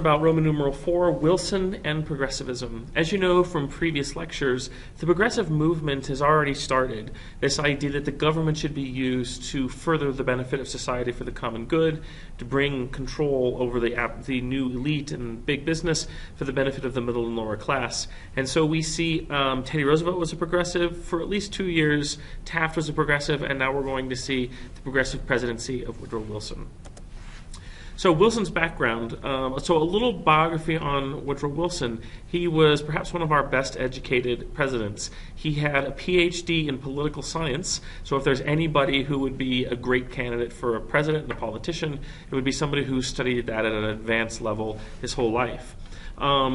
about Roman numeral 4, Wilson and Progressivism. As you know from previous lectures, the progressive movement has already started. This idea that the government should be used to further the benefit of society for the common good, to bring control over the new elite and big business for the benefit of the middle and lower class. And so we see Teddy Roosevelt was a progressive for at least 2 years, Taft was a progressive, and now we're going to see the progressive presidency of Woodrow Wilson. So Wilson's background, so a little biography on Woodrow Wilson. He was perhaps one of our best educated presidents. He had a PhD in political science, so if there's anybody who would be a great candidate for a president and a politician, it would be somebody who studied that at an advanced level his whole life.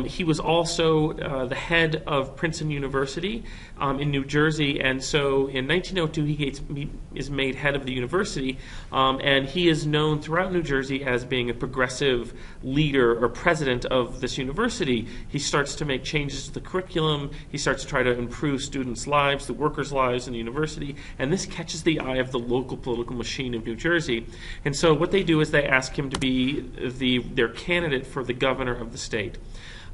He was also the head of Princeton University in New Jersey, and so in 1902 he is made head of the university, and he is known throughout New Jersey as being a progressive leader or president of this university. He starts to make changes to the curriculum, he starts to try to improve students' lives, the workers' lives in the university, and this catches the eye of the local political machine of New Jersey. And so what they do is they ask him to be their candidate for the governor of the state.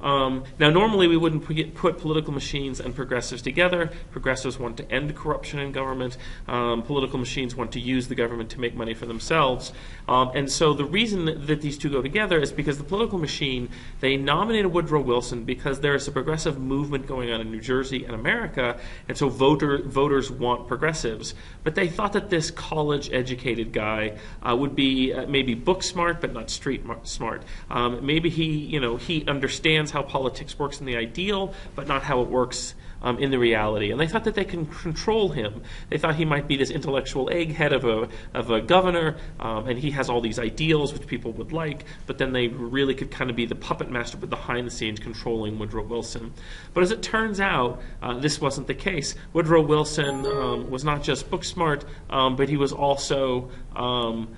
Now, normally we wouldn't put political machines and progressives together. Progressives want to end corruption in government. Political machines want to use the government to make money for themselves. And so the reason that these two go together is because the political machine, they nominated Woodrow Wilson because there is a progressive movement going on in New Jersey and America, and so voters want progressives. But they thought that this college-educated guy would be maybe book smart, but not street smart. Maybe he understands how politics works in the ideal, but not how it works in the reality. And they thought that they can control him. They thought he might be this intellectual egghead of a governor, and he has all these ideals which people would like, but then they really could kind of be the puppet master behind the scenes controlling Woodrow Wilson. But as it turns out, this wasn't the case. Woodrow Wilson was not just book smart, but he was also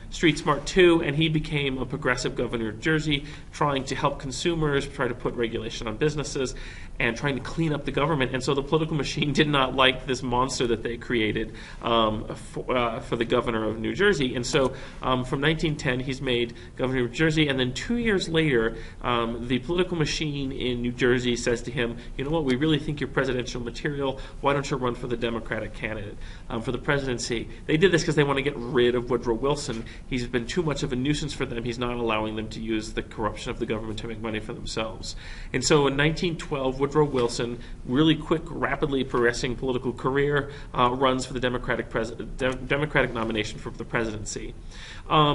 street smart too, and he became a progressive governor of Jersey, trying to help consumers, try to put regulation on businesses, and trying to clean up the government. And so the political machine did not like this monster that they created for the governor of New Jersey. And so from 1910, he's made governor of New Jersey, and then 2 years later, the political machine in New Jersey says to him, you know what, we really think you're presidential material. Why don't you run for the Democratic candidate for the presidency? They did this because they want to get rid of Woodrow Wilson. He's been too much of a nuisance for them. He's not allowing them to use the corruption of the government to make money for themselves. And so in 1912, Woodrow Wilson, really quick, rapidly progressing political career, runs for the Democratic nomination for the presidency.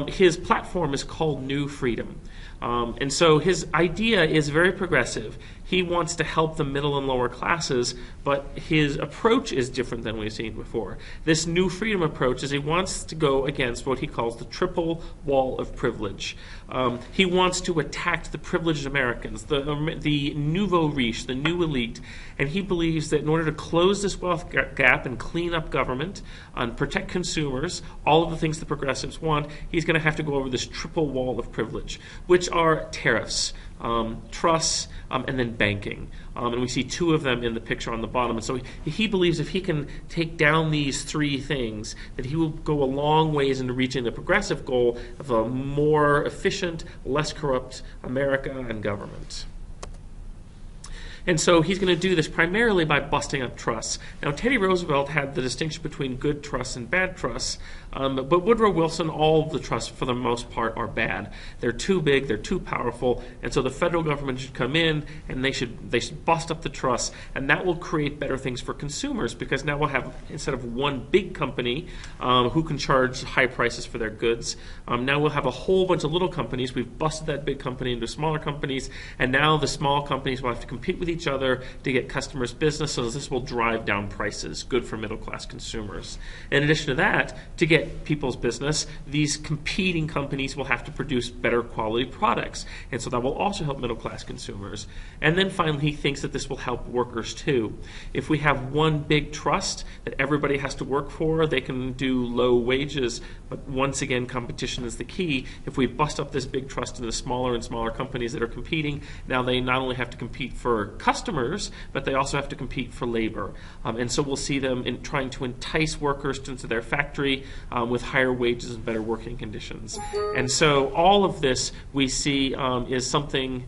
His platform is called New Freedom. And so his idea is very progressive. He wants to help the middle and lower classes, but his approach is different than we've seen before. This New Freedom approach is he wants to go against what he calls the triple wall of privilege. He wants to attack the privileged Americans, the nouveau riche, the new elite, and he believes that in order to close this wealth gap and clean up government and protect consumers, all of the things the progressives want, he's going to have to go over this triple wall of privilege, which are tariffs, trusts, and then banking. And we see two of them in the picture on the bottom. And so he believes if he can take down these three things, that he will go a long ways into reaching the progressive goal of a more efficient, less corrupt America and government. And so he's going to do this primarily by busting up trusts. Now, Teddy Roosevelt had the distinction between good trusts and bad trusts, but Woodrow Wilson, all of the trusts for the most part are bad. They're too big, they're too powerful, and so the federal government should come in and they should bust up the trusts, and that will create better things for consumers, because now we'll have, instead of one big company who can charge high prices for their goods, now we'll have a whole bunch of little companies. We've busted that big company into smaller companies, and now the small companies will have to compete with each other to get customers' business, so this will drive down prices, good for middle-class consumers. In addition to that, to get people's business, these competing companies will have to produce better quality products, and so that will also help middle-class consumers. And then finally, he thinks that this will help workers too. If we have one big trust that everybody has to work for, they can do low wages, but once again, competition is the key. If we bust up this big trust into smaller and smaller companies that are competing, now they not only have to compete for customers, but they also have to compete for labor. And so we'll see them in trying to entice workers into their factory with higher wages and better working conditions. And so all of this we see is something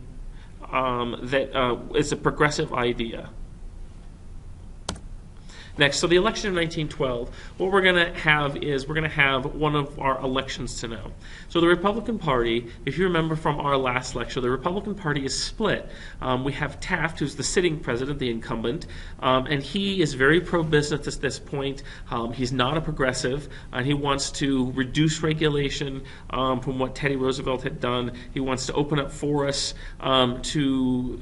that is a progressive idea. Next, so the election of 1912, what we're going to have is we're going to have one of our elections to know. So the Republican Party, if you remember from our last lecture, the Republican Party is split. We have Taft, who's the sitting president, the incumbent, and he is very pro-business at this point. He's not a progressive, and he wants to reduce regulation from what Teddy Roosevelt had done. He wants to open up forests to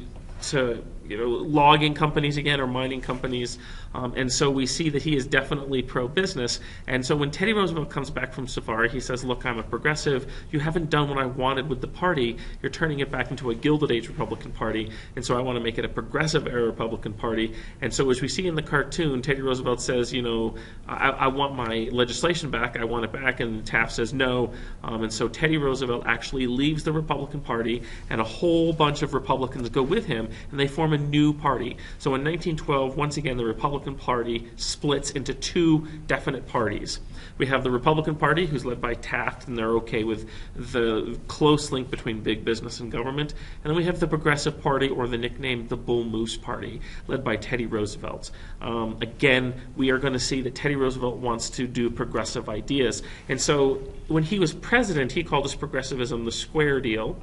logging companies again, or mining companies. And so we see that he is definitely pro-business. And so when Teddy Roosevelt comes back from safari, he says, look, I'm a progressive. You haven't done what I wanted with the party. You're turning it back into a Gilded Age Republican Party. And so I want to make it a progressive-era Republican Party. And so as we see in the cartoon, Teddy Roosevelt says, I want my legislation back. I want it back. And Taft says no. And so Teddy Roosevelt actually leaves the Republican Party, and a whole bunch of Republicans go with him, and they form a new party. So in 1912, once again, the Republican Party splits into two definite parties. We have the Republican Party, who's led by Taft, and they're okay with the close link between big business and government. And then we have the Progressive Party, or the nickname the Bull Moose Party, led by Teddy Roosevelt. Again, we are going to see that Teddy Roosevelt wants to do progressive ideas. And so when he was president, he called this progressivism the square deal.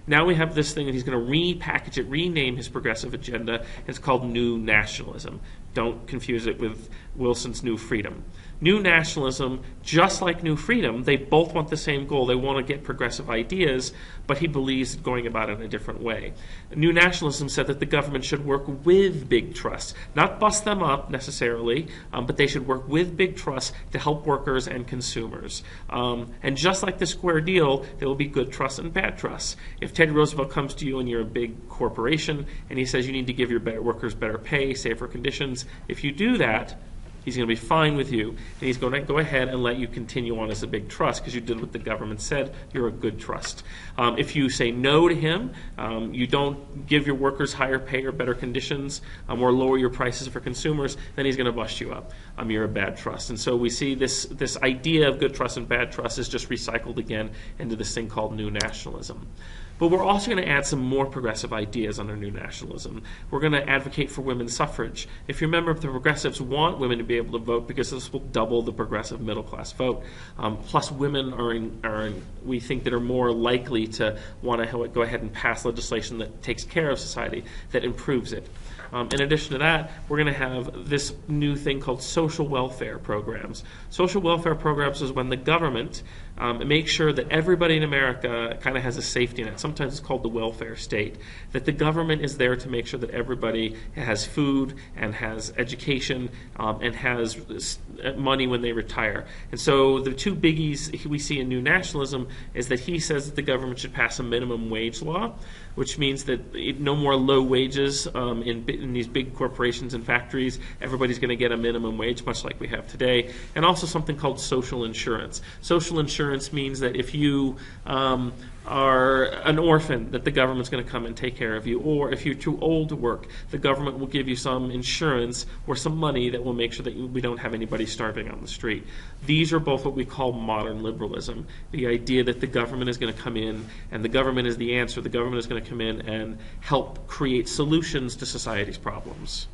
Now we have this thing, and he's going to repackage it, rename his progressive agenda. It's called New Nationalism. Don't confuse it with Wilson's New Freedom. New Nationalism, just like New Freedom, they both want the same goal. They want to get progressive ideas, but he believes going about it in a different way. New Nationalism said that the government should work with big trusts, not bust them up necessarily, but they should work with big trusts to help workers and consumers. And just like the square deal, there will be good trusts and bad trusts. If Teddy Roosevelt comes to you and you're a big corporation and he says you need to give your workers better pay, safer conditions, if you do that, he's going to be fine with you, and he's going to go ahead and let you continue on as a big trust because you did what the government said. You're a good trust. If you say no to him, you don't give your workers higher pay or better conditions, or lower your prices for consumers, then he's going to bust you up. You're a bad trust. And so we see this idea of good trust and bad trust is just recycled again into this thing called New Nationalism. But we're also going to add some more progressive ideas under New Nationalism. We're going to advocate for women's suffrage. If you remember, the progressives want women to be able to vote because this will double the progressive middle-class vote. Plus, women we think that are more likely to want to go ahead and pass legislation that takes care of society, that improves it. In addition to that, we're going to have this new thing called social welfare programs. Social welfare programs is when the government makes sure that everybody in America kind of has a safety net. Sometimes it's called the welfare state. That the government is there to make sure that everybody has food and has education and has money when they retire. And so the two biggies we see in New Nationalism is that he says that the government should pass a minimum wage law, which means that no more low wages in these big corporations and factories. Everybody's going to get a minimum wage, much like we have today. And also something called social insurance. Social insurance means that if you are an orphan, that the government's going to come and take care of you. Or if you're too old to work, the government will give you some insurance or some money that will make sure that we don't have anybody starving on the street. These are both what we call modern liberalism. The idea that the government is going to come in, and the government is the answer. The government is going to come in and help create solutions to society's problems.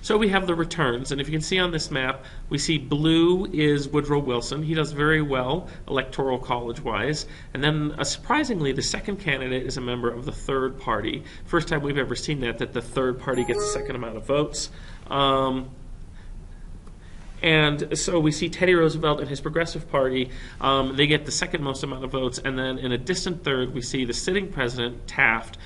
So we have the returns, and if you can see on this map, we see blue is Woodrow Wilson. He does very well electoral college-wise. And then, surprisingly, the second candidate is a member of the third party. First time we've ever seen that the third party gets the second amount of votes. And so we see Teddy Roosevelt and his Progressive Party, they get the second most amount of votes, and then in a distant third we see the sitting president, Taft,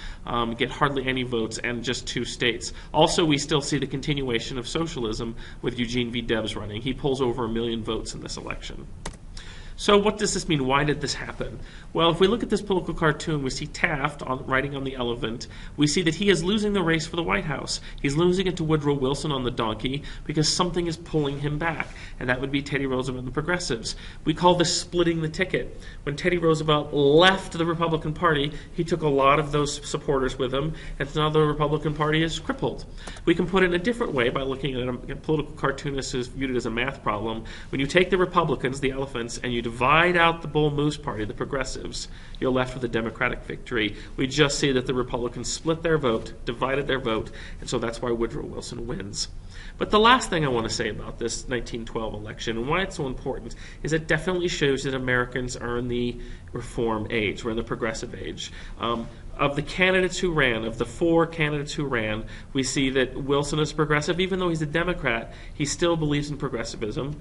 get hardly any votes and just 2 states. Also, we still see the continuation of socialism with Eugene V. Debs running. He pulls over 1 million votes in this election. So what does this mean? Why did this happen? Well, if we look at this political cartoon, we see Taft riding on the elephant. We see that he is losing the race for the White House. He's losing it to Woodrow Wilson on the donkey because something is pulling him back, and that would be Teddy Roosevelt and the Progressives. We call this splitting the ticket. When Teddy Roosevelt left the Republican Party, he took a lot of those supporters with him, and now the Republican Party is crippled. We can put it in a different way by looking at a political cartoonist who's viewed it as a math problem. When you take the Republicans, the elephants, and you divide out the Bull Moose Party, the Progressives, you're left with a Democratic victory. We just see that the Republicans split their vote, divided their vote, and so that's why Woodrow Wilson wins. But the last thing I want to say about this 1912 election and why it's so important is it definitely shows that Americans are in the reform age. We're in the progressive age. Of the candidates who ran, of the 4 candidates who ran, we see that Wilson is progressive. Even though he's a Democrat, he still believes in progressivism.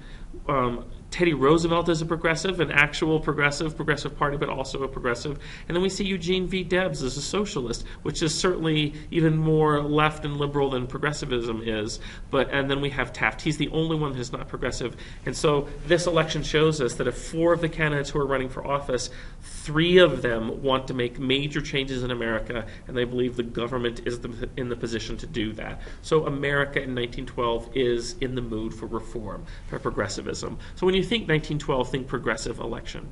Teddy Roosevelt is a progressive, an actual progressive party, but also a progressive. And then we see Eugene V. Debs as a socialist, which is certainly even more left and liberal than progressivism is. And then we have Taft. He's the only one who's not progressive. And so this election shows us that of 4 of the candidates who are running for office, 3 of them want to make major changes in America, and they believe the government is in the position to do that. So America in 1912 is in the mood for reform, for progressivism. So when you think 1912, think progressive election.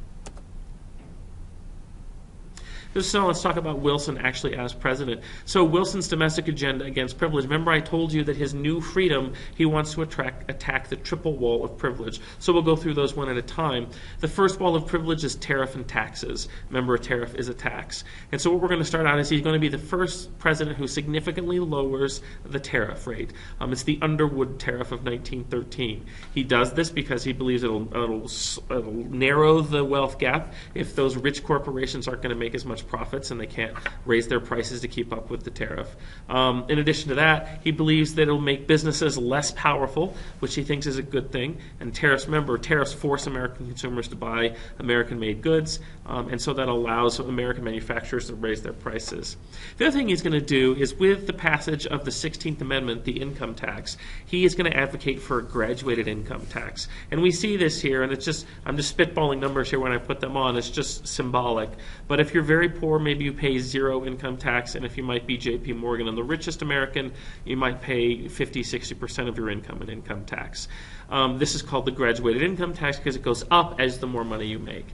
So let's talk about Wilson actually as president. So Wilson's domestic agenda against privilege. Remember I told you that his new freedom, he wants to attack the triple wall of privilege. So we'll go through those one at a time. The first wall of privilege is tariff and taxes. Remember, a tariff is a tax. And so what we're going to start out is he's going to be the first president who significantly lowers the tariff rate. It's the Underwood tariff of 1913. He does this because he believes it'll narrow the wealth gap if those rich corporations aren't going to make as much profits and they can't raise their prices to keep up with the tariff. In addition to that, he believes that it'll make businesses less powerful, which he thinks is a good thing. And tariffs, remember, tariffs force American consumers to buy American-made goods, and so that allows American manufacturers to raise their prices. The other thing he's going to do is, with the passage of the 16th Amendment, the income tax, he is going to advocate for a graduated income tax. And we see this here, and it's just, I'm just spitballing numbers here when I put them on. It's just symbolic. But if you're very poor, maybe you pay 0 income tax, and if you might be J.P. Morgan and the richest American, you might pay 50-60% of your income in income tax. This is called the graduated income tax because it goes up as the more money you make.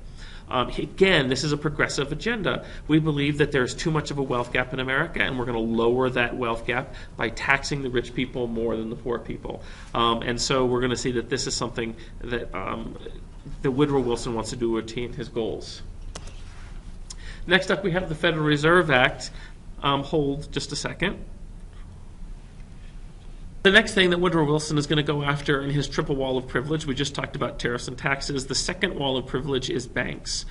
Again, this is a progressive agenda. We believe that there's too much of a wealth gap in America, and we're going to lower that wealth gap by taxing the rich people more than the poor people. And so we're going to see that this is something that Woodrow Wilson wants to do to attain his goals. Next up, we have the Federal Reserve Act. Hold just a second. The next thing that Woodrow Wilson is going to go after in his triple wall of privilege, we just talked about tariffs and taxes. The second wall of privilege is banks.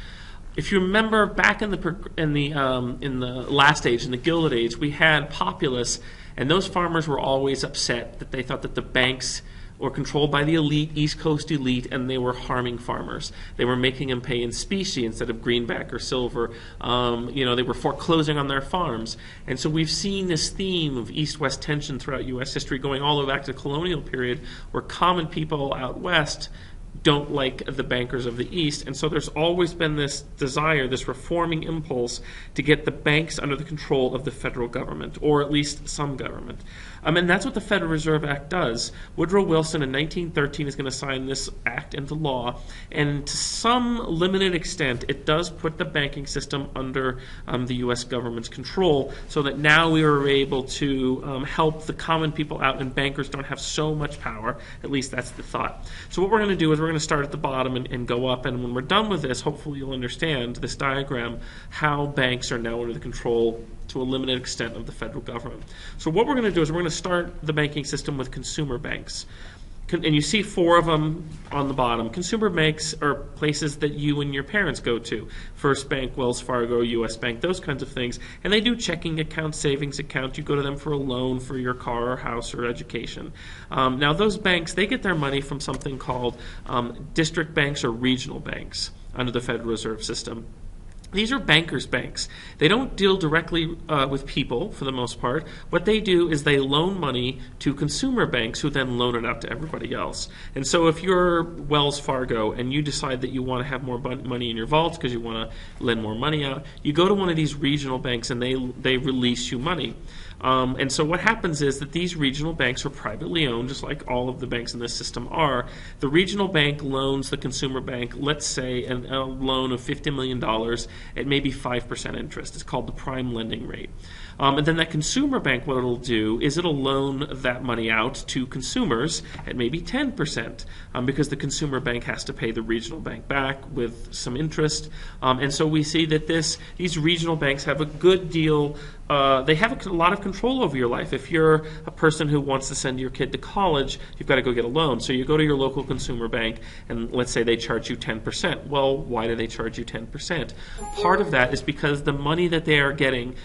If you remember, back in the last age, in the Gilded Age, we had populists, and those farmers were always upset that they thought that the banks were controlled by the elite, East Coast elite, and they were harming farmers. They were making them pay in specie instead of greenback or silver. They were foreclosing on their farms. And so we've seen this theme of East-West tension throughout U.S. history going all the way back to the colonial period, where common people out west don't like the bankers of the East. And so there's always been this desire, this reforming impulse to get the banks under the control of the federal government, or at least some government. And that's what the Federal Reserve Act does. Woodrow Wilson in 1913 is going to sign this act into law, and to some limited extent, it does put the banking system under the U.S. government's control, so that now we are able to help the common people out, and bankers don't have so much power. At least that's the thought. So what we're going to do is we're going to start at the bottom and go up, and when we're done with this, hopefully you'll understand this diagram, how banks are now under the control to a limited extent of the federal government. So what we're going to do is we're going to start the banking system with consumer banks. And you see 4 of them on the bottom. Consumer banks are places that you and your parents go to. First Bank, Wells Fargo, U.S. Bank, those kinds of things. And they do checking accounts, savings accounts. You go to them for a loan for your car or house or education. Now those banks, they get their money from something called district banks or regional banks under the Federal Reserve System. These are bankers' banks. They don't deal directly with people for the most part. What they do is they loan money to consumer banks who then loan it out to everybody else. And so if you're Wells Fargo and you decide that you want to have more money in your vaults because you want to lend more money out, you go to one of these regional banks and they release you money. And so what happens is that these regional banks are privately owned, just like all of the banks in this system are. The regional bank loans the consumer bank, let's say, a loan of $50 million at maybe 5% interest. It's called the prime lending rate. And then that consumer bank, what it'll do is it'll loan that money out to consumers at maybe 10%, because the consumer bank has to pay the regional bank back with some interest. And so we see that these regional banks have a good deal. They have a lot of control over your life. If you're a person who wants to send your kid to college, you've got to go get a loan. So you go to your local consumer bank, and let's say they charge you 10%. Well, why do they charge you 10%? Part of that is because the money that they are getting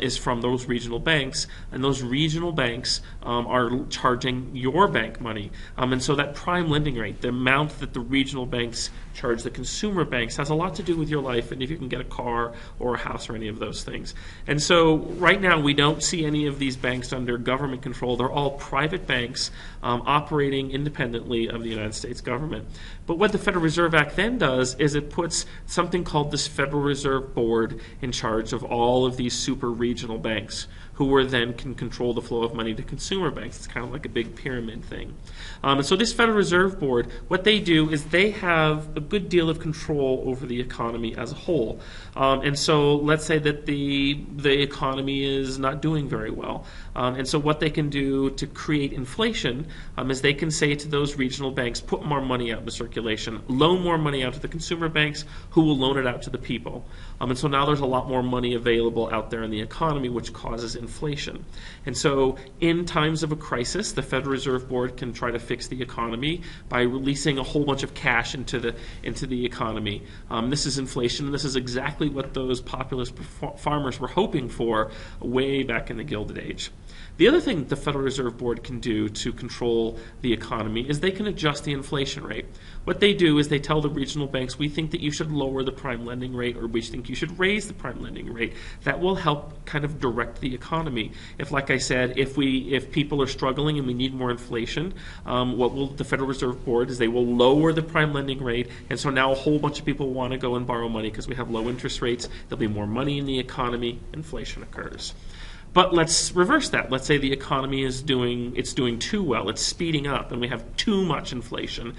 is from those regional banks, and those regional banks are charging your bank money. And so that prime lending rate, the amount that the regional banks charge the consumer banks, has a lot to do with your life and if you can get a car or a house or any of those things. And so right now we don't see any of these banks under government control. They're all private banks operating independently of the United States government. But what the Federal Reserve Act then does is it puts something called this Federal Reserve Board in charge of all of these super regional banks, who then can control the flow of money to consumer banks. It's kind of like a big pyramid thing. And so this Federal Reserve Board, what they do is they have a good deal of control over the economy as a whole. And so let's say that the economy is not doing very well. And so what they can do to create inflation is they can say to those regional banks, put more money out into circulation, loan more money out to the consumer banks, who will loan it out to the people. And so now there's a lot more money available out there in the economy, which causes inflation. And so in times of a crisis, the Federal Reserve Board can try to fix the economy by releasing a whole bunch of cash into the economy. This is inflation, and this is exactly what those populist farmers were hoping for way back in the Gilded Age. The other thing the Federal Reserve Board can do to control the economy is they can adjust the inflation rate. What they do is they tell the regional banks, we think that you should lower the prime lending rate, or we think you should raise the prime lending rate. That will help kind of direct the economy. If, like I said, if people are struggling and we need more inflation, what will the Federal Reserve Board is they will lower the prime lending rate, and so now a whole bunch of people want to go and borrow money because we have low interest rates. There'll be more money in the economy. Inflation occurs. But let's reverse that. Let's say the economy is doing too well. It's speeding up, and we have too much inflation.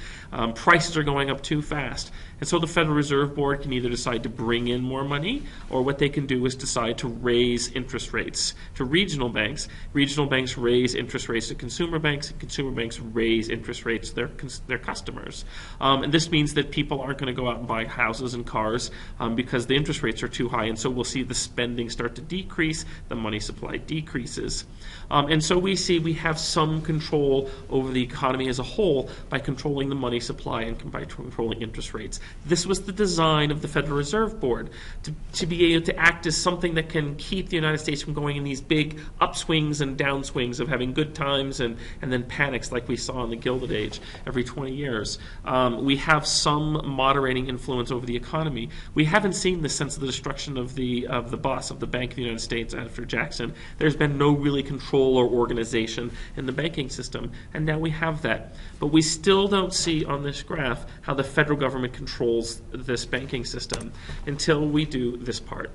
Prices are going up too fast. And so the Federal Reserve Board can either decide to bring in more money, or what they can do is decide to raise interest rates to regional banks. Regional banks raise interest rates to consumer banks, and consumer banks raise interest rates to their customers. And this means that people aren't going to go out and buy houses and cars because the interest rates are too high. And so we'll see the spending start to decrease, the money supply decreases. And so we have some control over the economy as a whole by controlling the money supply and by controlling interest rates. This was the design of the Federal Reserve Board, to be able to act as something that can keep the United States from going in these big upswings and downswings of having good times and then panics like we saw in the Gilded Age every 20 years. We have some moderating influence over the economy. We haven't seen this since the destruction of the bus of the Bank of the United States after Jackson. There's been no really control or organization in the banking system, and now we have that. But we still don't see on this graph how the federal government controls this banking system until we do this part.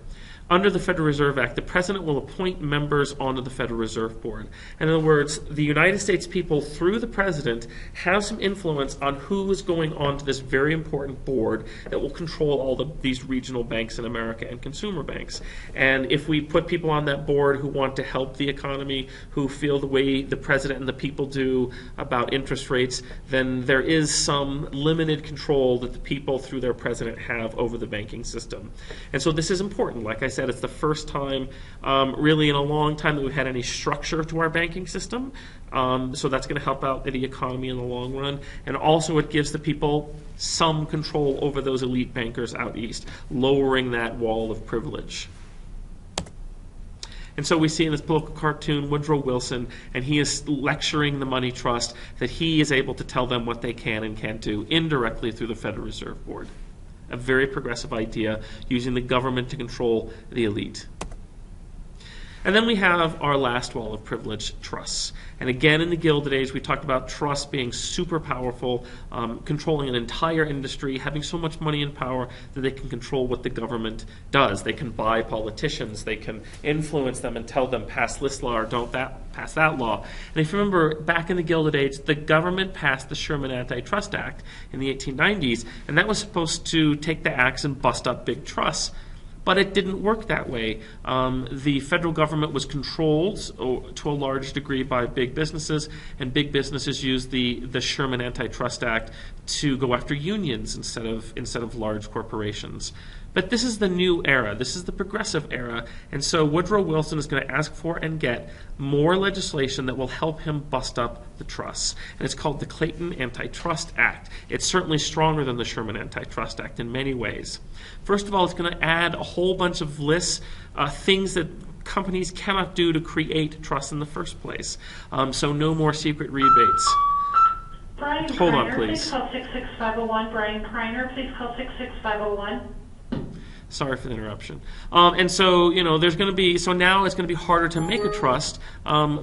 Under the Federal Reserve Act, the President will appoint members onto the Federal Reserve Board. In other words, the United States people, through the President, have some influence on who is going on to this very important board that will control all these regional banks in America and consumer banks. And if we put people on that board who want to help the economy, who feel the way the President and the people do about interest rates, then there is some limited control that the people, through their President, have over the banking system. And so this is important. Like I said, it's the first time really in a long time that we've had any structure to our banking system. So that's going to help out the economy in the long run. And also it gives the people some control over those elite bankers out east, lowering that wall of privilege. And so we see in this political cartoon Woodrow Wilson, and he is lecturing the money trust that he is able to tell them what they can and can't do indirectly through the Federal Reserve Board. a very progressive idea, using the government to control the elite. And then we have our last wall of privilege, trusts. And again, in the Gilded Age, we talked about trusts being super powerful, controlling an entire industry, having so much money and power that they can control what the government does. They can buy politicians. They can influence them and tell them, pass this law or don't pass that law. And if you remember, back in the Gilded Age, the government passed the Sherman Antitrust Act in the 1890s, and that was supposed to take the axe and bust up big trusts. But it didn't work that way. The federal government was controlled to a large degree by big businesses, and big businesses used the Sherman Antitrust Act to go after unions instead of large corporations. But this is the new era. This is the progressive era. And so Woodrow Wilson is going to ask for and get more legislation that will help him bust up the trusts. And it's called the Clayton Antitrust Act. It's certainly stronger than the Sherman Antitrust Act in many ways. First of all, it's going to add a whole bunch of lists, things that companies cannot do to create trust in the first place. So no more secret rebates. Brian Hold Kreiner, on, please. Please call 66501. Brian Kreiner, please call 66501. Sorry for the interruption. And so, there's going to be, so now it's going to be harder to make a trust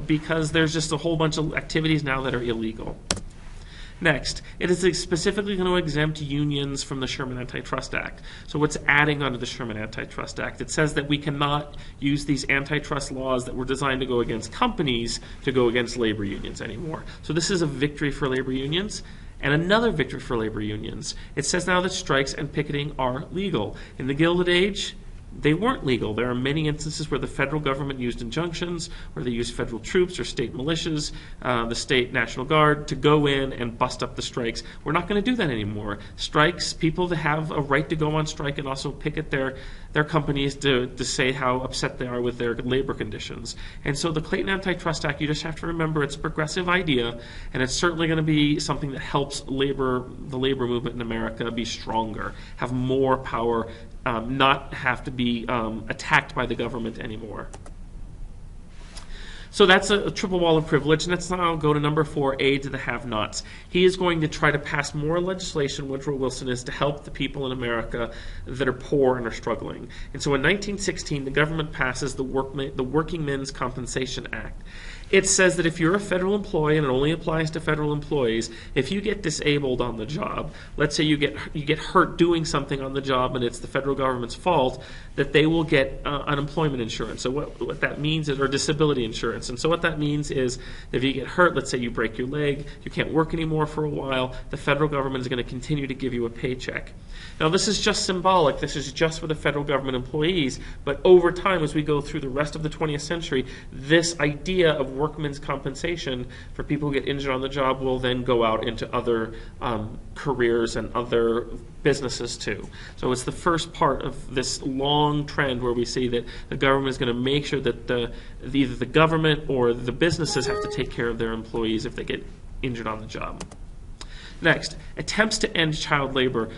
because there's just a whole bunch of activities now that are illegal. Next, it is specifically going to exempt unions from the Sherman Antitrust Act. So what's adding onto the Sherman Antitrust Act? It says that we cannot use these antitrust laws that were designed to go against companies to go against labor unions anymore. So this is a victory for labor unions. And another victory for labor unions. It says now that strikes and picketing are legal. In the Gilded Age, they weren't legal. There are many instances where the federal government used injunctions, where they used federal troops or state militias, the state National Guard, to go in and bust up the strikes. We're not going to do that anymore. Strikes, people that have a right to go on strike and also picket their companies to say how upset they are with their labor conditions. And so the Clayton Antitrust Act, you just have to remember it's a progressive idea, and it's certainly going to be something that helps the labor movement in America be stronger, have more power, not have to be attacked by the government anymore. So that's a triple wall of privilege, and let's now go to number 4, aid to the have-nots. He is going to try to pass more legislation, Woodrow Wilson is, to help the people in America that are poor and are struggling. And so in 1916, the government passes the Working Men's Compensation Act. It says that if you're a federal employee, and it only applies to federal employees, if you get disabled on the job, let's say you get hurt doing something on the job and it's the federal government's fault, that they will get unemployment insurance. So what that means is, or disability insurance. And so what that means is, if you get hurt, let's say you break your leg, you can't work anymore for a while, the federal government is going to continue to give you a paycheck. Now this is just symbolic. This is just for the federal government employees. But over time, as we go through the rest of the 20th century, this idea of workmen's compensation for people who get injured on the job will then go out into other careers and other businesses too. So it's the first part of this long trend where we see that the government is going to make sure that either the government or the businesses have to take care of their employees if they get injured on the job. Next, attempts to end child labor.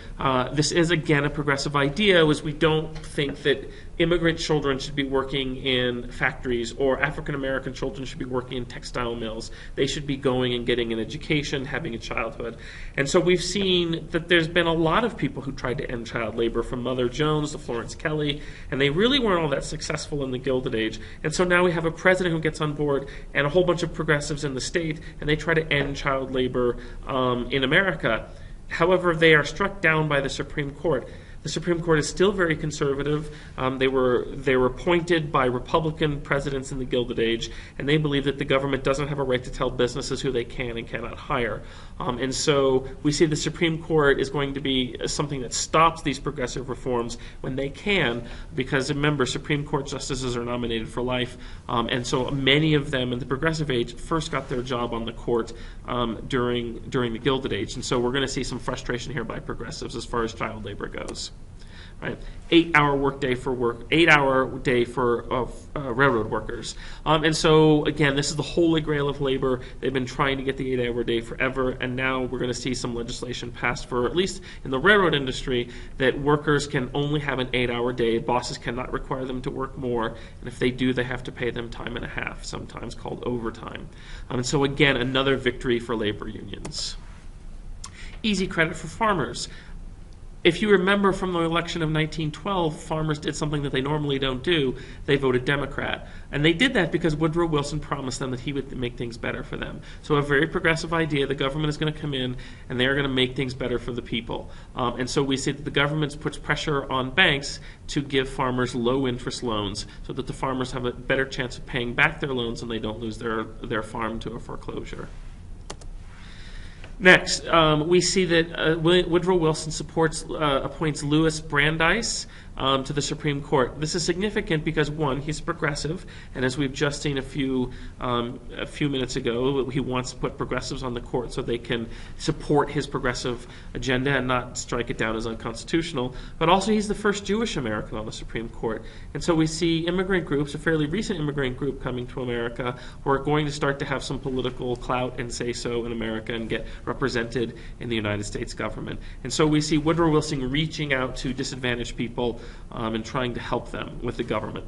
This is, again, a progressive idea, as we don't think that immigrant children should be working in factories or African-American children should be working in textile mills. They should be going and getting an education, having a childhood. And so we've seen that there's been a lot of people who tried to end child labor, from Mother Jones to Florence Kelley, and they really weren't all that successful in the Gilded Age. And so now we have a president who gets on board and a whole bunch of progressives in the state, and they try to end child labor in America. However, they are struck down by the Supreme Court. The Supreme Court is still very conservative. They were appointed by Republican presidents in the Gilded Age, and they believe that the government doesn't have a right to tell businesses who they can and cannot hire. And so we see the Supreme Court is going to be something that stops these progressive reforms when they can, because remember, Supreme Court justices are nominated for life, and so many of them in the Progressive Age first got their job on the court during the Gilded Age. And so we're going to see some frustration here by progressives as far as child labor goes. Right, 8-hour day for railroad workers, and so again, this is the holy grail of labor. They've been trying to get the 8-hour day forever, and now we're going to see some legislation passed for, at least in the railroad industry, that workers can only have an 8-hour day. Bosses cannot require them to work more, and if they do, they have to pay them time and a half, sometimes called overtime. And so again, another victory for labor unions. Easy credit for farmers. If you remember from the election of 1912, farmers did something that they normally don't do. They voted Democrat. And they did that because Woodrow Wilson promised them that he would make things better for them. So a very progressive idea, the government is going to come in and they're going to make things better for the people. And so we see that the government puts pressure on banks to give farmers low-interest loans so that the farmers have a better chance of paying back their loans and they don't lose their farm to a foreclosure. Next, we see that Woodrow Wilson appoints Louis Brandeis to the Supreme Court. This is significant because, one, he's progressive, and as we've just seen a few minutes ago, he wants to put progressives on the court so they can support his progressive agenda and not strike it down as unconstitutional. But also, he's the first Jewish American on the Supreme Court. And so we see immigrant groups, a fairly recent immigrant group coming to America, who are going to start to have some political clout and say-so in America and get represented in the United States government. And so we see Woodrow Wilson reaching out to disadvantaged people and trying to help them with the government.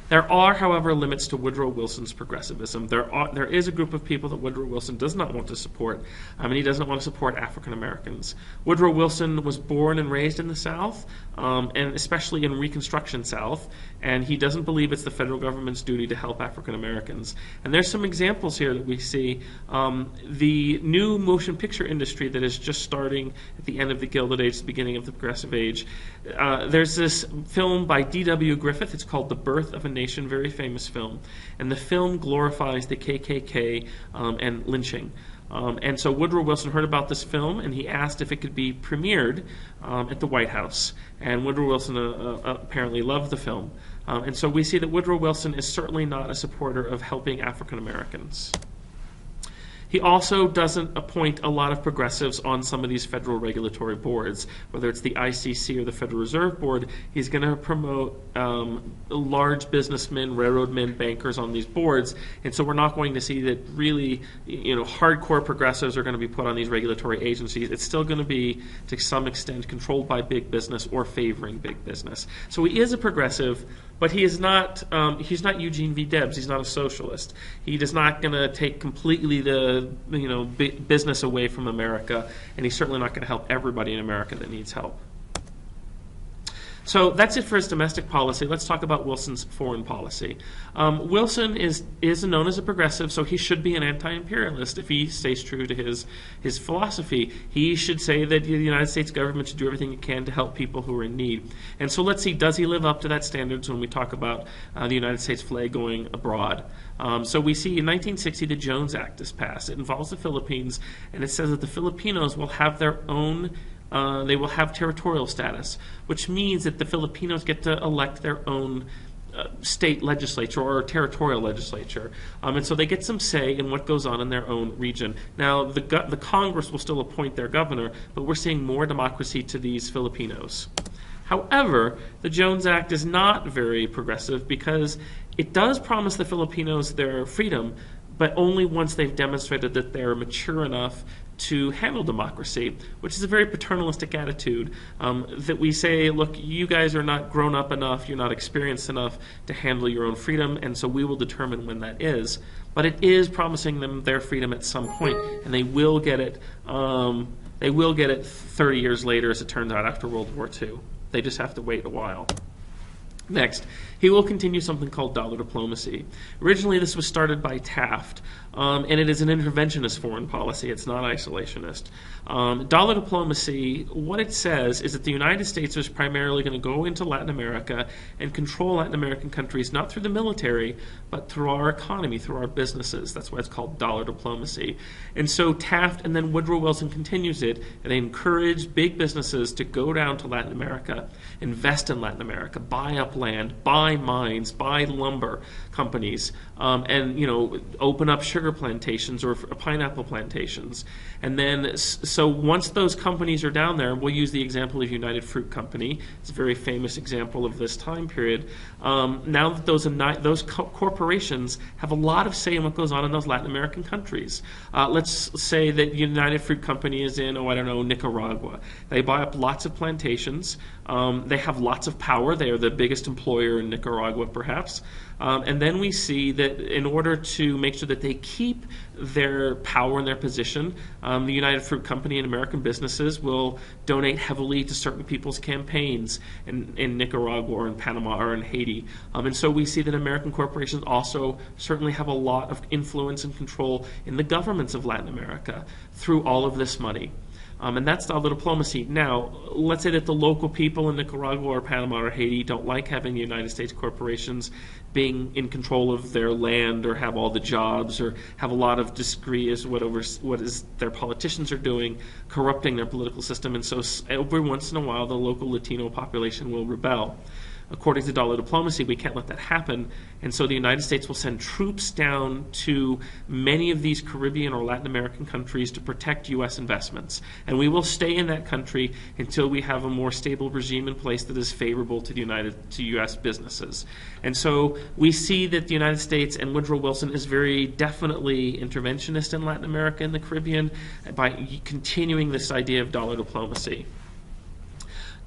There are, however, limits to Woodrow Wilson's progressivism. There is a group of people that Woodrow Wilson does not want to support, and he doesn't want to support African Americans. Woodrow Wilson was born and raised in the South, and especially in Reconstruction South, and he doesn't believe it's the federal government's duty to help African Americans. And there's some examples here that we see. The new motion picture industry that is just starting at the end of the Gilded Age, the beginning of the Progressive Age. There's this film by D.W. Griffith. It's called The Birth of a Nation, very famous film. And the film glorifies the KKK and lynching. And so Woodrow Wilson heard about this film, and he asked if it could be premiered at the White House. And Woodrow Wilson apparently loved the film. And so we see that Woodrow Wilson is certainly not a supporter of helping African Americans. He also doesn't appoint a lot of progressives on some of these federal regulatory boards, whether it's the ICC or the Federal Reserve Board. He's going to promote large businessmen, railroadmen, bankers on these boards, and so we're not going to see that really, hardcore progressives are going to be put on these regulatory agencies. It's still going to be, to some extent, controlled by big business or favoring big business. So he is a progressive, but he is not. He's not Eugene V. Debs. He's not a socialist. He is not going to take completely the business away from America, and he's certainly not going to help everybody in America that needs help. So that's it for his domestic policy. Let's talk about Wilson's foreign policy. Wilson is known as a progressive, so he should be an anti-imperialist if he stays true to his philosophy. He should say that the United States government should do everything it can to help people who are in need. And so let's see, does he live up to that standards when we talk about the United States flag going abroad? So we see in 1960 the Jones Act is passed. It involves the Philippines, and it says that the Filipinos will have their own they will have territorial status, which means that the Filipinos get to elect their own state legislature or territorial legislature. And so they get some say in what goes on in their own region. Now, the Congress will still appoint their governor, but we're seeing more democracy to these Filipinos. However, the Jones Act is not very progressive because it does promise the Filipinos their freedom, but only once they've demonstrated that they're mature enough to handle democracy, which is a very paternalistic attitude that we say, look, you guys are not grown up enough, you're not experienced enough to handle your own freedom, and so we will determine when that is. But it is promising them their freedom at some point, and they will get it. They will get it 30 years later, as it turns out, after World War II. They just have to wait a while. Next, he will continue something called dollar diplomacy. Originally, this was started by Taft, and it is an interventionist foreign policy. It's not isolationist. Dollar diplomacy, what it says is that the United States is primarily going to go into Latin America and control Latin American countries, not through the military, but through our economy, through our businesses. That's why it's called dollar diplomacy. And so Taft and then Woodrow Wilson continues it, and they encourage big businesses to go down to Latin America, invest in Latin America, buy up land, buy mines, buy lumber companies, and open up sugar plantations or pineapple plantations. And then, so once those companies are down there, we'll use the example of United Fruit Company. It's a very famous example of this time period. Now that those corporations have a lot of say in what goes on in those Latin American countries. Let's say that United Fruit Company is in, Nicaragua. They buy up lots of plantations. They have lots of power. They are the biggest employer in Nicaragua, perhaps. And then we see that in order to make sure that they keep their power and their position, the United Fruit Company and American businesses will donate heavily to certain people's campaigns in Nicaragua or in Panama or in Haiti. And so we see that American corporations also certainly have a lot of influence and control in the governments of Latin America through all of this money. And that's dollar diplomacy. Now, let's say that the local people in Nicaragua or Panama or Haiti don't like having the United States corporations being in control of their land or have all the jobs or have a lot of degree as what is their politicians are doing, corrupting their political system. And so every once in a while, the local Latino population will rebel. According to dollar diplomacy, we can't let that happen, and so the United States will send troops down to many of these Caribbean or Latin American countries to protect U.S. investments. And we will stay in that country until we have a more stable regime in place that is favorable to U.S. businesses. And so we see that the United States and Woodrow Wilson is very definitely interventionist in Latin America and the Caribbean by continuing this idea of dollar diplomacy.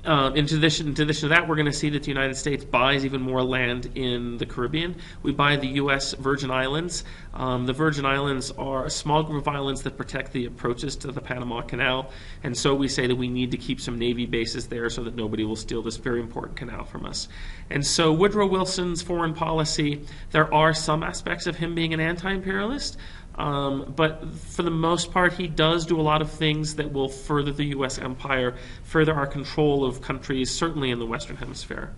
In addition to that, we're going to see that the United States buys even more land in the Caribbean. We buy the U.S. Virgin Islands. The Virgin Islands are a small group of islands that protect the approaches to the Panama Canal, and so we say that we need to keep some Navy bases there so that nobody will steal this very important canal from us. And so Woodrow Wilson's foreign policy, there are some aspects of him being an anti-imperialist, but for the most part, he does do a lot of things that will further the U.S. empire, further our control of countries, certainly in the Western Hemisphere.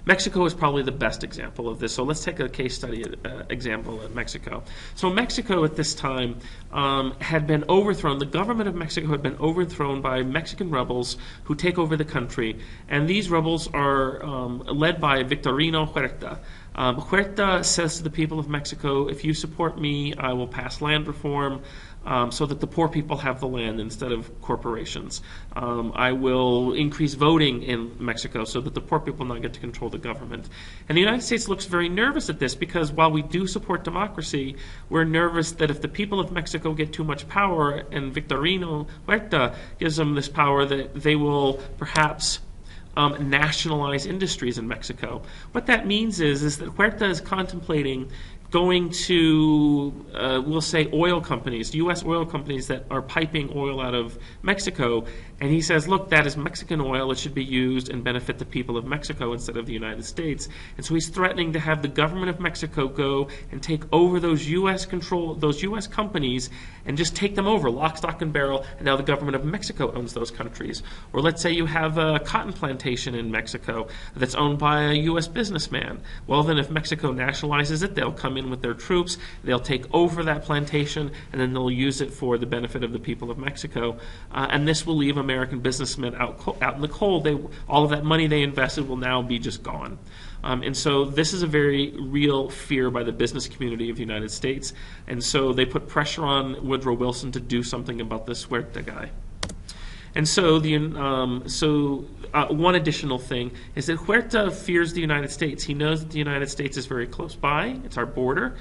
Mexico is probably the best example of this. So let's take a case study example of Mexico. So Mexico at this time had been overthrown. The government of Mexico had been overthrown by Mexican rebels who take over the country. And these rebels are led by Victorino Huerta. Huerta says to the people of Mexico, if you support me, I will pass land reform so that the poor people have the land instead of corporations. I will increase voting in Mexico so that the poor people not get to control the government. And the United States looks very nervous at this because while we do support democracy, we're nervous that if the people of Mexico get too much power and Victorino Huerta gives them this power, that they will perhaps nationalize industries in Mexico. What that means is that Huerta is contemplating going to, we'll say, oil companies, U.S. oil companies that are piping oil out of Mexico, and he says, look, that is Mexican oil. It should be used and benefit the people of Mexico instead of the United States. And so he's threatening to have the government of Mexico go and take over those U.S. companies and just take them over, lock, stock, and barrel, and now the government of Mexico owns those countries. Or let's say you have a cotton plantation in Mexico that's owned by a U.S. businessman. Well, then if Mexico nationalizes it, they'll come in with their troops, they'll take over that plantation, and then they'll use it for the benefit of the people of Mexico. And this will leave American businessmen out in the cold. All of that money they invested will now be just gone. And so this is a very real fear by the business community of the United States. And so they put pressure on Woodrow Wilson to do something about this Huerta guy. And so one additional thing is that Huerta fears the United States. He knows that the United States is very close by. It's our border.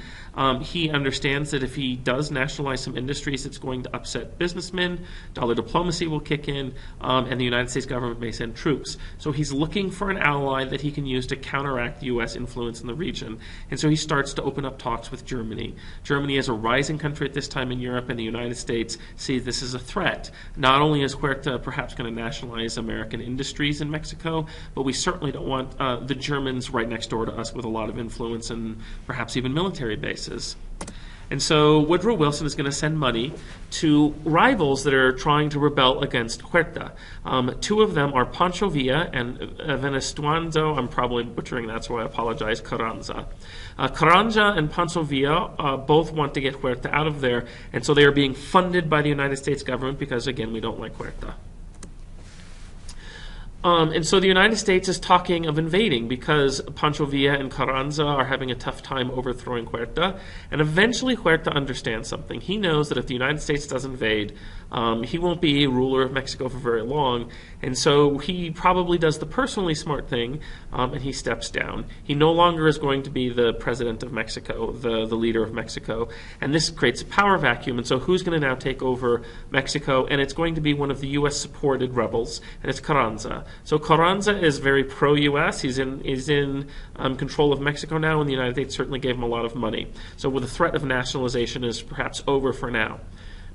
He understands that if he does nationalize some industries, it's going to upset businessmen. Dollar diplomacy will kick in, and the United States government may send troops. So he's looking for an ally that he can use to counteract the U.S. influence in the region. And so he starts to open up talks with Germany. Germany is a rising country at this time in Europe, and the United States see this as a threat. Not only is Huerta perhaps going to nationalize American industries in Mexico, but we certainly don't want the Germans right next door to us with a lot of influence and perhaps even military bases. And so Woodrow Wilson is going to send money to rivals that are trying to rebel against Huerta. Two of them are Pancho Villa and Venestuando. I'm probably butchering that, so I apologize, Carranza. Carranza and Pancho Villa both want to get Huerta out of there, and so they are being funded by the United States government because, again, we don't like Huerta. And so the United States is talking of invading because Pancho Villa and Carranza are having a tough time overthrowing Huerta. And eventually Huerta understands something. He knows that if the United States does invade, he won't be a ruler of Mexico for very long. And so he probably does the personally smart thing, and he steps down. He no longer is going to be the president of Mexico, the leader of Mexico. And this creates a power vacuum. And so who's going to now take over Mexico? And it's going to be one of the U.S.-supported rebels, and it's Carranza. So Carranza is very pro-U.S. He's in control of Mexico now, and the United States certainly gave him a lot of money. So with the threat of nationalization is perhaps over for now.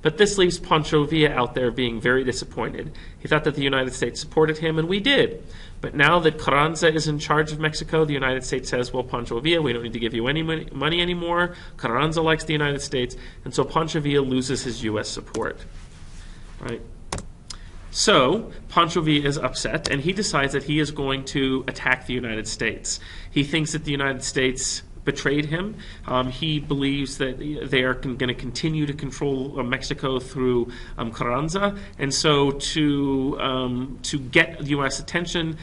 But this leaves Pancho Villa out there being very disappointed. He thought that the United States supported him, and we did. But now that Carranza is in charge of Mexico, the United States says, well, Pancho Villa, we don't need to give you any money anymore. Carranza likes the United States, and so Pancho Villa loses his U.S. support. Right? So Pancho Villa is upset, and he decides that he is going to attack the United States. He thinks that the United States betrayed him. He believes that they are going to continue to control Mexico through Carranza, and so to get U.S. attention,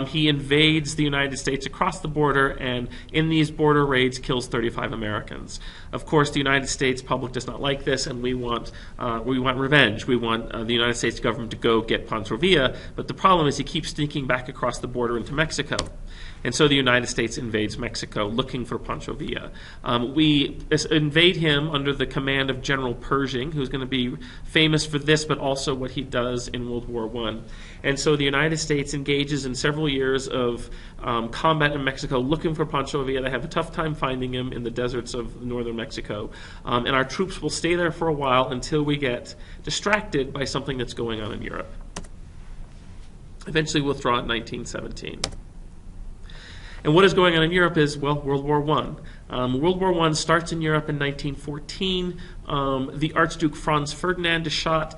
he invades the United States across the border, and in these border raids kills 35 Americans. Of course, the United States public does not like this, and we want revenge. We want the United States government to go get Pancho Villa, but the problem is he keeps sneaking back across the border into Mexico. And so the United States invades Mexico looking for Pancho Villa. We invade him under the command of General Pershing, who's going to be famous for this, but also what he does in World War I. And so the United States engages in several years of combat in Mexico looking for Pancho Villa. They have a tough time finding him in the deserts of northern Mexico. And our troops will stay there for a while until we get distracted by something that's going on in Europe. Eventually withdraw in 1917. And what is going on in Europe is, well, World War I. World War I starts in Europe in 1914. The Archduke Franz Ferdinand is shot,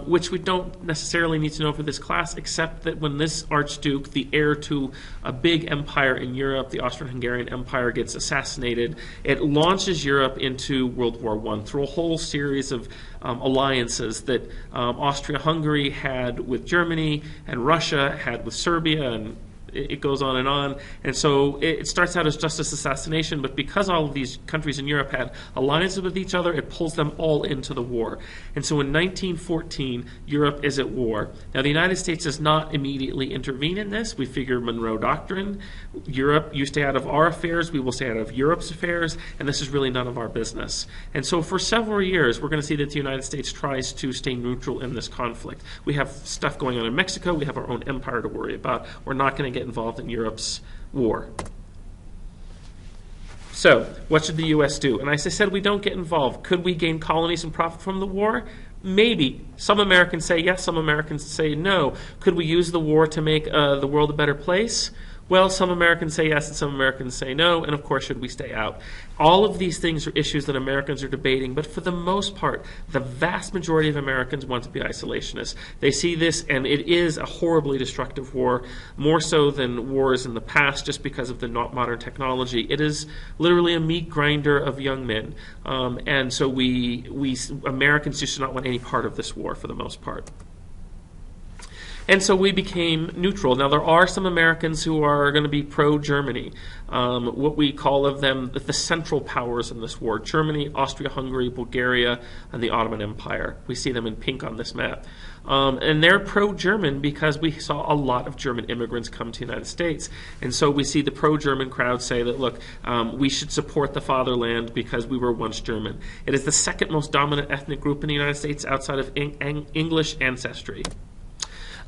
which we don't necessarily need to know for this class, except that when this Archduke, the heir to a big empire in Europe, the Austrian-Hungarian Empire, gets assassinated, it launches Europe into World War I through a whole series of alliances that Austria-Hungary had with Germany, and Russia had with Serbia, and it goes on. And so it starts out as just this assassination, but because all of these countries in Europe had alliances with each other, it pulls them all into the war. And so in 1914, Europe is at war. Now, the United States does not immediately intervene in this. We figure Monroe Doctrine. Europe, you stay out of our affairs, we will stay out of Europe's affairs, and this is really none of our business. And so for several years, we're going to see that the United States tries to stay neutral in this conflict. We have stuff going on in Mexico. We have our own empire to worry about. We're not going to get involved in Europe's war. So, what should the U.S. do? And as I said, we don't get involved. Could we gain colonies and profit from the war? Maybe. Some Americans say yes, some Americans say no. Could we use the war to make the world a better place? Well, some Americans say yes and some Americans say no, and of course, should we stay out? All of these things are issues that Americans are debating, but for the most part, the vast majority of Americans want to be isolationists. They see this, and it is a horribly destructive war, more so than wars in the past, just because of the modern technology. It is literally a meat grinder of young men, and so we Americans just do not want any part of this war for the most part. And so we became neutral. Now, there are some Americans who are going to be pro-Germany, what we call of them the central powers in this war: Germany, Austria-Hungary, Bulgaria, and the Ottoman Empire. We see them in pink on this map. And they're pro-German because we saw a lot of German immigrants come to the United States. And so we see the pro-German crowd say that, look, we should support the fatherland because we were once German. It is the second most dominant ethnic group in the United States outside of English ancestry.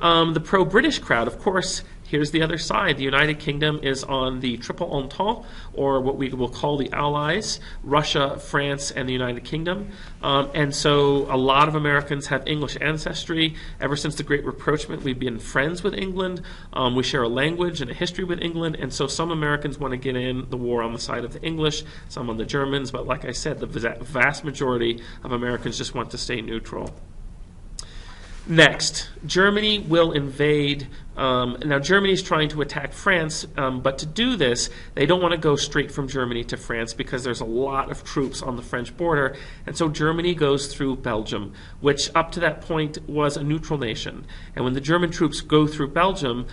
The pro-British crowd, of course, here's the other side. The United Kingdom is on the Triple Entente, or what we will call the Allies: Russia, France, and the United Kingdom. And so a lot of Americans have English ancestry. Ever since the Great Rapprochement, we've been friends with England. We share a language and a history with England. And so some Americans want to get in the war on the side of the English, some on the Germans. But like I said, the vast majority of Americans just want to stay neutral. Next, Germany will invade. Now, Germany is trying to attack France, but to do this, they don't want to go straight from Germany to France because there's a lot of troops on the French border. And so Germany goes through Belgium, which up to that point was a neutral nation. And when the German troops go through Belgium,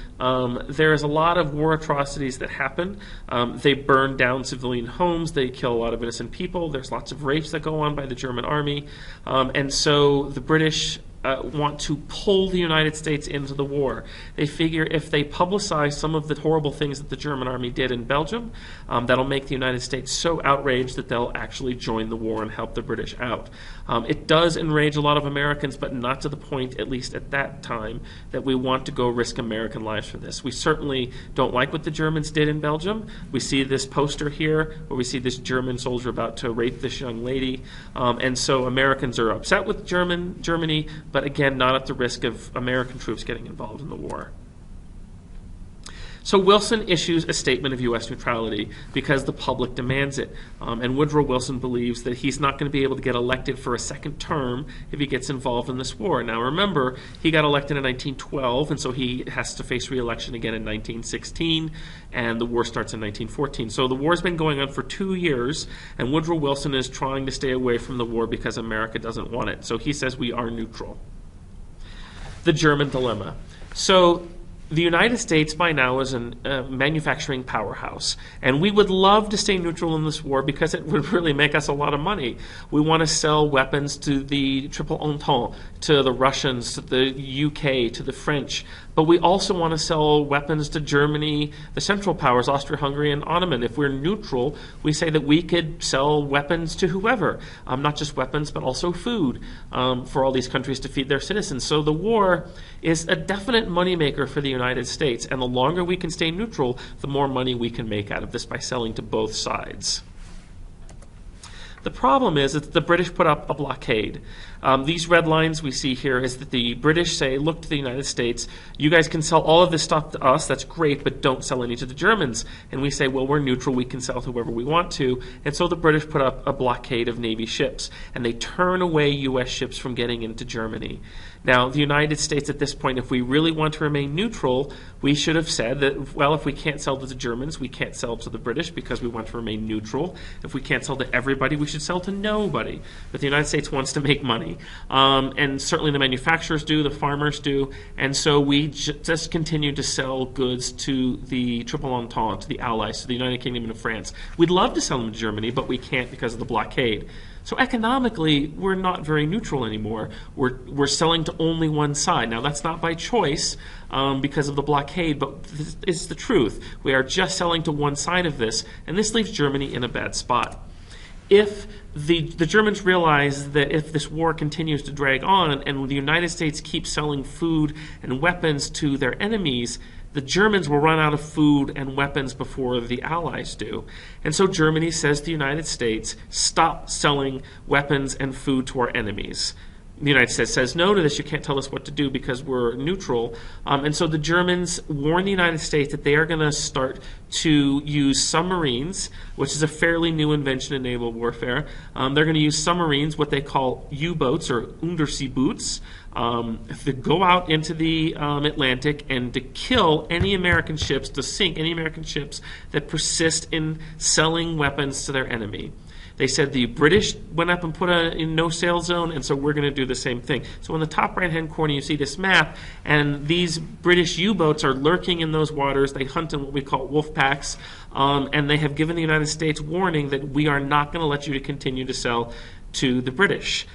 there is a lot of war atrocities that happen. They burn down civilian homes. They kill a lot of innocent people. There's lots of rapes that go on by the German army. And so the British want to pull the United States into the war. They figure if they publicize some of the horrible things that the German army did in Belgium, that'll make the United States so outraged that they'll actually join the war and help the British out. It does enrage a lot of Americans, but not to the point, at least at that time, that we want to go risk American lives for this. We certainly don't like what the Germans did in Belgium. We see this poster here where we see this German soldier about to rape this young lady. And so Americans are upset with Germany, but again, not at the risk of American troops getting involved in the war. So Wilson issues a statement of U.S. neutrality because the public demands it. And Woodrow Wilson believes that he's not going to be able to get elected for a second term if he gets involved in this war. Now remember, he got elected in 1912, and so he has to face re-election again in 1916, and the war starts in 1914. So the war's been going on for 2 years, and Woodrow Wilson is trying to stay away from the war because America doesn't want it. So he says we are neutral. The German dilemma. So the United States by now is a manufacturing powerhouse, and we would love to stay neutral in this war because it would really make us a lot of money. We want to sell weapons to the Triple Entente, to the Russians, to the UK, to the French, but we also want to sell weapons to Germany, the Central Powers, Austria-Hungary, and Ottoman. If we're neutral, we say that we could sell weapons to whoever, not just weapons, but also food for all these countries to feed their citizens. So the war is a definite moneymaker for the United States, and the longer we can stay neutral, the more money we can make out of this by selling to both sides. The problem is that the British put up a blockade. These red lines we see here is that the British say, look to the United States, you guys can sell all of this stuff to us, that's great, but don't sell any to the Germans. And we say, well, we're neutral, we can sell to whoever we want to. And so the British put up a blockade of Navy ships, and they turn away U.S. ships from getting into Germany. Now, the United States at this point, if we really want to remain neutral, we should have said that, well, if we can't sell to the Germans, we can't sell to the British because we want to remain neutral. If we can't sell to everybody, we should sell to nobody. But the United States wants to make money. And certainly the manufacturers do, the farmers do. And so we just continue to sell goods to the Triple Entente, to the Allies, to the United Kingdom and France. We'd love to sell them to Germany, but we can't because of the blockade. So economically, we're not very neutral anymore. We're selling to only one side. Now, that's not by choice because of the blockade, but it's the truth. We are just selling to one side of this, and this leaves Germany in a bad spot. If the Germans realize that if this war continues to drag on and the United States keeps selling food and weapons to their enemies, the Germans will run out of food and weapons before the Allies do. And so Germany says to the United States, stop selling weapons and food to our enemies. The United States says no to this. You can't tell us what to do because we're neutral. And so the Germans warn the United States that they are going to start to use submarines, which is a fairly new invention in naval warfare. They're going to use submarines, what they call U-boats or Unterseeboots, to go out into the Atlantic and to kill any American ships, to sink any American ships that persist in selling weapons to their enemy. They said the British went up and put a no-sail zone, and so we're going to do the same thing. So in the top right-hand corner, you see this map, and these British U-boats are lurking in those waters. They hunt in what we call wolf packs, and they have given the United States warning that we are not going to let you to continue to sell to the British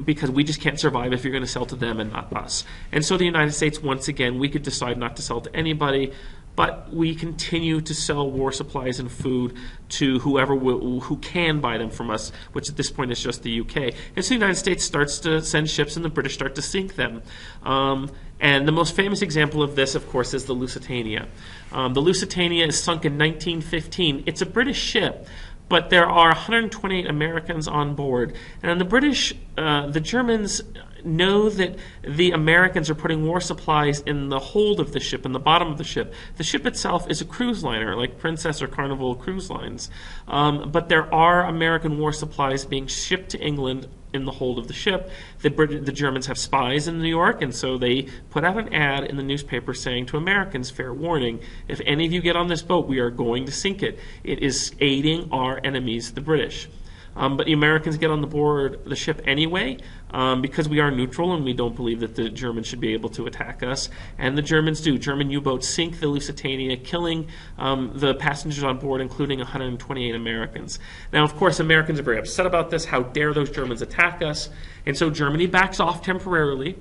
because we just can't survive if you're going to sell to them and not us. And so the United States, once again, we could decide not to sell to anybody, but we continue to sell war supplies and food to whoever who can buy them from us, which at this point is just the UK. And so the United States starts to send ships and the British start to sink them. And the most famous example of this, of course, is the Lusitania. The Lusitania is sunk in 1915. It's a British ship, but there are 128 Americans on board. And the Germans know that the Americans are putting war supplies in the hold of the ship, in the bottom of the ship. The ship itself is a cruise liner, like Princess or Carnival cruise lines. But there are American war supplies being shipped to England in the hold of the ship. The Germans have spies in New York, and so they put out an ad in the newspaper saying to Americans, fair warning, if any of you get on this boat, we are going to sink it. It is aiding our enemies, the British. But the Americans get on the ship anyway because we are neutral and we don't believe that the Germans should be able to attack us. And the Germans do. German U-boats sink the Lusitania, killing the passengers on board, including 128 Americans. Now, of course, Americans are very upset about this. How dare those Germans attack us? And so Germany backs off temporarily.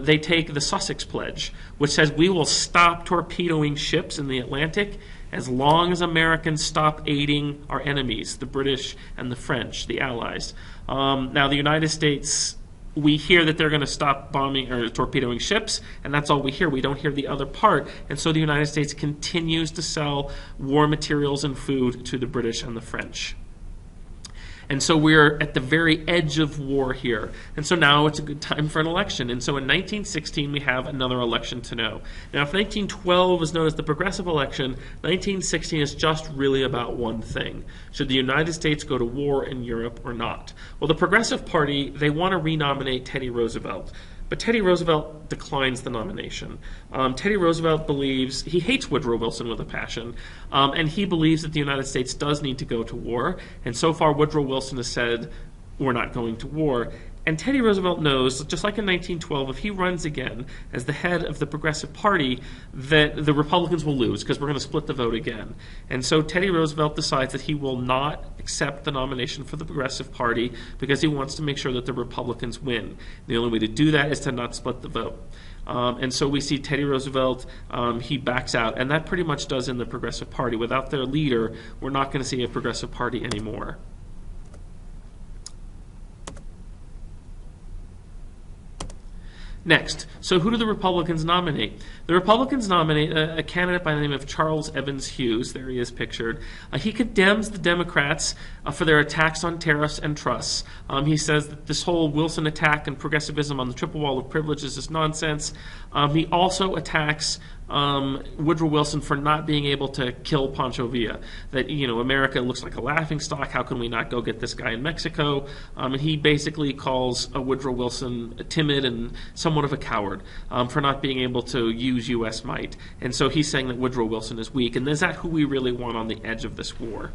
They take the Sussex Pledge, which says we will stop torpedoing ships in the Atlantic as long as Americans stop aiding our enemies, the British and the French, the Allies. Now, the United States, we hear that they're going to stop bombing or torpedoing ships, and that's all we hear. We don't hear the other part. And so the United States continues to sell war materials and food to the British and the French. And so we're at the very edge of war here. And so now it's a good time for an election. And so in 1916, we have another election to know. Now, if 1912 is known as the Progressive election, 1916 is just really about one thing. Should the United States go to war in Europe or not? Well, the Progressive Party, they want to renominate Teddy Roosevelt. But Teddy Roosevelt declines the nomination. Teddy Roosevelt believes, he hates Woodrow Wilson with a passion, and he believes that the United States does need to go to war. And so far, Woodrow Wilson has said, we're not going to war. And Teddy Roosevelt knows, just like in 1912, if he runs again as the head of the Progressive Party, that the Republicans will lose because we're going to split the vote again. And so Teddy Roosevelt decides that he will not accept the nomination for the Progressive Party because he wants to make sure that the Republicans win. The only way to do that is to not split the vote. And so we see Teddy Roosevelt, he backs out, and that pretty much does in the Progressive Party. Without their leader, we're not going to see a Progressive Party anymore. Next, so who do the Republicans nominate? The Republicans nominate a candidate by the name of Charles Evans Hughes. There he is pictured. He condemns the Democrats for their attacks on tariffs and trusts. He says that this whole Wilson attack and progressivism on the triple wall of privileges is nonsense. He also attacks Woodrow Wilson for not being able to kill Pancho Villa. That, America looks like a laughingstock. How can we not go get this guy in Mexico? And he basically calls Woodrow Wilson timid and somewhat of a coward for not being able to use U.S. might. And so he's saying that Woodrow Wilson is weak. And is that who we really want on the edge of this war?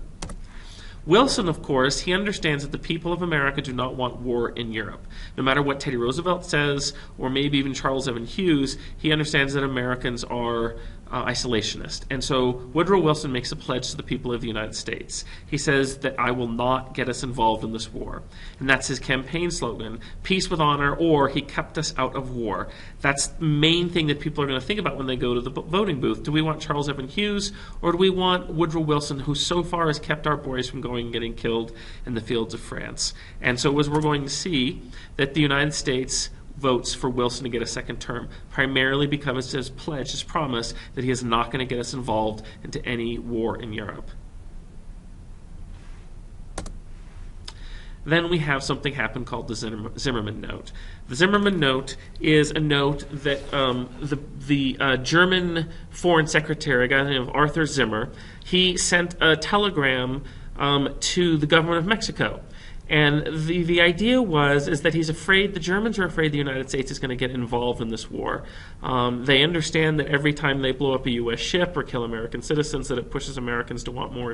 Wilson, of course, he understands that the people of America do not want war in Europe. No matter what Teddy Roosevelt says, or maybe even Charles Evans Hughes, he understands that Americans are isolationist. And so Woodrow Wilson makes a pledge to the people of the United States. He says that I will not get us involved in this war. And that's his campaign slogan, peace with honor, or he kept us out of war. That's the main thing that people are going to think about when they go to the voting booth. Do we want Charles Evans Hughes, or do we want Woodrow Wilson, who so far has kept our boys from going and getting killed in the fields of France? And so as we're going to see, that the United States votes for Wilson to get a second term, primarily because it's his pledge, his promise, that he is not going to get us involved into any war in Europe. Then we have something happen called the Zimmerman Note. The Zimmerman Note is a note that the German Foreign Secretary, a guy named Arthur Zimmer, he sent a telegram to the government of Mexico. And the idea is that he's afraid, the Germans are afraid the United States is going to get involved in this war. They understand that every time they blow up a U.S. ship or kill American citizens, that it pushes Americans to want war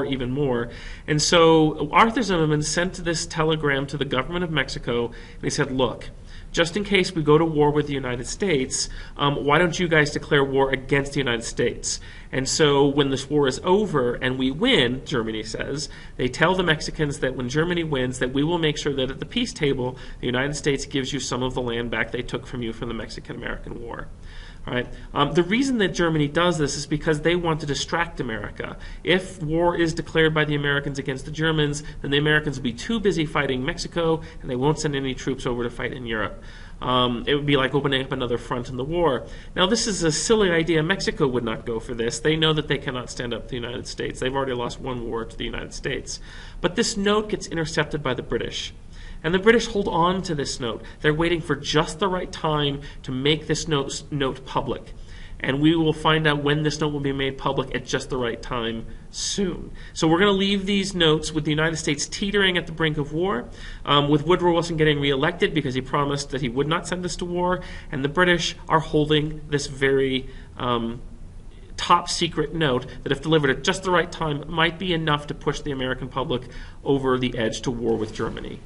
even more. And so Arthur Zimmerman sent this telegram to the government of Mexico, and he said, look, just in case we go to war with the United States, why don't you guys declare war against the United States? And so when this war is over and we win, Germany says, they tell the Mexicans that when Germany wins, that we will make sure that at the peace table, the United States gives you some of the land back they took from you from the Mexican-American War. All right. The reason that Germany does this is because they want to distract America. If war is declared by the Americans against the Germans, then the Americans will be too busy fighting Mexico, and they won't send any troops over to fight in Europe. It would be like opening up another front in the war. Now, this is a silly idea. Mexico would not go for this. They know that they cannot stand up to the United States. They've already lost one war to the United States. But this note gets intercepted by the British. And the British hold on to this note. They're waiting for just the right time to make this note public. And we will find out when this note will be made public at just the right time soon. So we're going to leave these notes with the United States teetering at the brink of war, with Woodrow Wilson getting reelected because he promised that he would not send us to war, and the British are holding this very top secret note that, if delivered at just the right time, might be enough to push the American public over the edge to war with Germany.